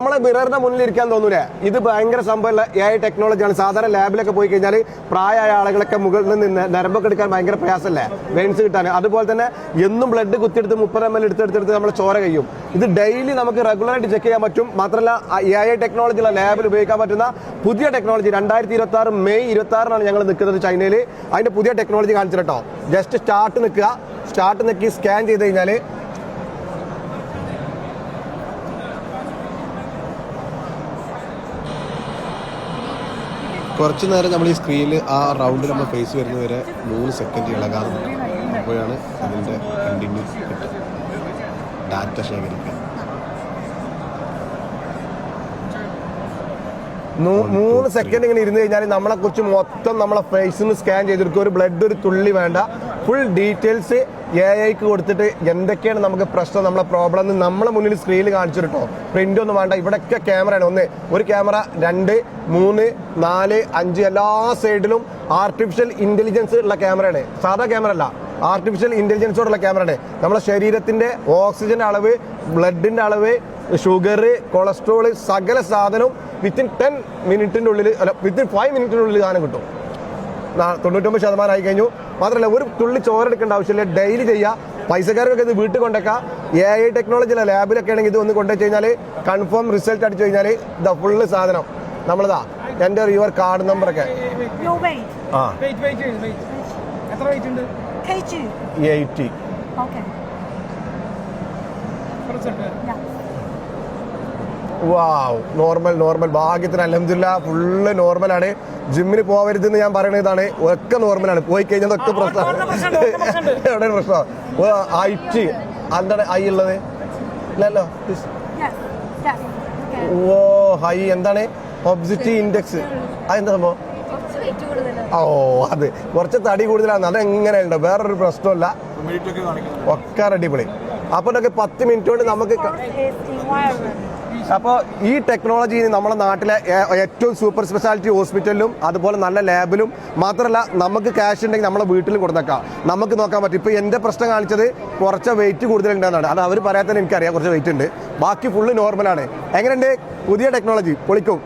നമ്മളെ മിററിന്റെ മുന്നിൽ ഇരിക്കാൻ തോന്നൂലേ? ഇത് ഭയങ്കര സംഭവമുള്ള AI ടെക്നോളജിയാണ്. സാധാരണ ലാബിലൊക്കെ പോയി കഴിഞ്ഞാൽ പ്രായമായ ആളുകളൊക്കെ മുകളിൽ നിന്ന് നരമ്പൊക്കെ എടുക്കാൻ ഭയങ്കര പ്രയാസമല്ലേ, വെയിൻസ് കിട്ടാൻ. അതുപോലെ തന്നെ എന്നും ബ്ലഡ് കുത്തിയെടുത്ത് 30 ml എടുത്തെടുത്ത് നമ്മൾ ചോര കഴിയും. ഇത് ഡെയിലി നമുക്ക് റെഗുലറായിട്ട് ചെക്ക് ചെയ്യാൻ പറ്റും. മാത്രമല്ല AI ടെക്നോളജിയുള്ള ലാബിൽ ഉപയോഗിക്കാൻ പറ്റുന്ന പുതിയ ടെക്നോളജി 2026 മെയ് 26 ഞങ്ങൾ നിൽക്കുന്നത് ചൈനയിൽ. അതിന്റെ പുതിയ ടെക്നോളജി കാണിച്ചു കേട്ടോ. ജസ്റ്റ് സ്റ്റാർട്ട് നിൽക്കുക, സ്റ്റാർട്ട് നിൽക്കി സ്കാൻ ചെയ്ത് കഴിഞ്ഞാൽ കുറച്ച് നേരം നമ്മൾ ഈ സ്ക്രീനിൽ ആ റൗണ്ടിൽ നമ്മൾ ഫേസ് വരുന്നവരെ 3 സെക്കൻഡ് ഇളകാതെ നിൽക്കും. അപ്പോഴാണ് അതിൻ്റെ കണ്ടിന്യൂ കിട്ടുക, ഡാറ്റ ശേഖരിക്കുക. 3 സെക്കൻഡ് ഇങ്ങനെ ഇരുന്ന് കഴിഞ്ഞാൽ നമ്മളെ കുറിച്ച് മൊത്തം നമ്മളെ ഫേസിന് സ്കാൻ ചെയ്തെടുക്കുക. ഒരു ബ്ലഡ് ഒരു തുള്ളി വേണ്ട, ഫുൾ ഡീറ്റെയിൽസ് AIക്ക് കൊടുത്തിട്ട് എന്തൊക്കെയാണ് നമുക്ക് പ്രശ്നം, നമ്മളെ പ്രോബ്ലം എന്ന് നമ്മളെ മുന്നിൽ സ്ക്രീനിൽ കാണിച്ചിട്ടോ. പ്രിന്റ് ഒന്നും വേണ്ട. ഇവിടെയൊക്കെ ക്യാമറയാണ്. ഒരു ക്യാമറ, 2, 3, 4, 5 എല്ലാ സൈഡിലും ആർട്ടിഫിഷ്യൽ ഇന്റലിജൻസ് ഉള്ള ക്യാമറയാണ്. സാധാ ക്യാമറ അല്ല, ആർട്ടിഫിഷ്യൽ ഇന്റലിജൻസോടുള്ള ക്യാമറയാണ്. നമ്മളെ ശരീരത്തിന്റെ ഓക്സിജന്റെ അളവ്, ബ്ലഡിന്റെ അളവ്, ഷുഗർ, കൊളസ്ട്രോൾ, സകല സാധനവും വിത്തിൻ 10 മിനിറ്റിന്റെ ഉള്ളിൽ, അല്ല വിത്തിൻ 5 മിനിറ്റിന്റെ ഉള്ളിൽ സാധനം കിട്ടും. 99% ആയി കഴിഞ്ഞു. മാത്രമല്ല ഒരു തുള്ളി ചോരെടുക്കേണ്ട ആവശ്യമില്ല, ഡെയിലി ചെയ്യുക. പൈസക്കാർക്കൊക്കെ ഇത് വീട്ടിൽ കൊണ്ടേക്കാം. AI ടെക്നോളജിയിലെ ലാബിലൊക്കെ ആണെങ്കിൽ ഇത് ഒന്ന് കൊണ്ടുവച്ച് കഴിഞ്ഞാൽ കൺഫേം റിസൾട്ട് അടിച്ചു കഴിഞ്ഞാൽ ഇതാ ഫുള്ള് സാധനം നമ്മളിതാ എൻ്റെ യുവർ കാർഡ് നമ്പറൊക്കെ. 80. വാവ്, നോർമൽ. ഭാഗ്യത്തിന് അൽഹംദുലില്ലാഹ് ഫുള്ള് നോർമലാണ്. ജിമ്മിന് പോകരുതെന്ന് ഞാൻ പറയുന്നത് ഇതാണ്. ഒക്കെ നോർമലാണ്. പോയി കഴിഞ്ഞാൽ ഒക്കെ പ്രശ്നമാണ്. എവിടെയാണ് പ്രശ്നം? ഹൈറ്റ് എന്താണ് ഹൈ ഉള്ളത്? ഇല്ലല്ലോ. ഓ ഹൈ എന്താണ്? ഒബ്സിറ്റി ഇൻഡെക്സ്. അതെന്താ സംഭവം? ഓ അത് കുറച്ച് തടി കൂടുതലാണ്. അതെങ്ങനെയുണ്ടോ? വേറൊരു പ്രശ്നമല്ല, ഒക്കെ അടിപൊളി. അപ്പൊ 10 മിനിറ്റ് കൊണ്ട് നമുക്ക്. അപ്പോൾ ഈ ടെക്നോളജി നമ്മുടെ നാട്ടിലെ ഏറ്റവും സൂപ്പർ സ്പെഷ്യാലിറ്റി ഹോസ്പിറ്റലിലും അതുപോലെ നല്ല ലാബിലും മാത്രമല്ല നമുക്ക് ക്യാഷ് ഉണ്ടെങ്കിൽ നമ്മളെ വീട്ടിലും കൊടുത്തേക്കാം, നമുക്ക് നോക്കാൻ പറ്റും. ഇപ്പോൾ എൻ്റെ പ്രശ്നം കാണിച്ചത് കുറച്ച് വെയിറ്റ് കൂടുതലുണ്ടെന്നാണ്. അത് അവർ പറയാത്തന്നെ എനിക്കറിയാം, കുറച്ച് വെയിറ്റ് ഉണ്ട്. ബാക്കി ഫുള്ള് നോർമലാണ്. എങ്ങനെയുണ്ട് പുതിയ ടെക്നോളജി? പൊളിക്കും.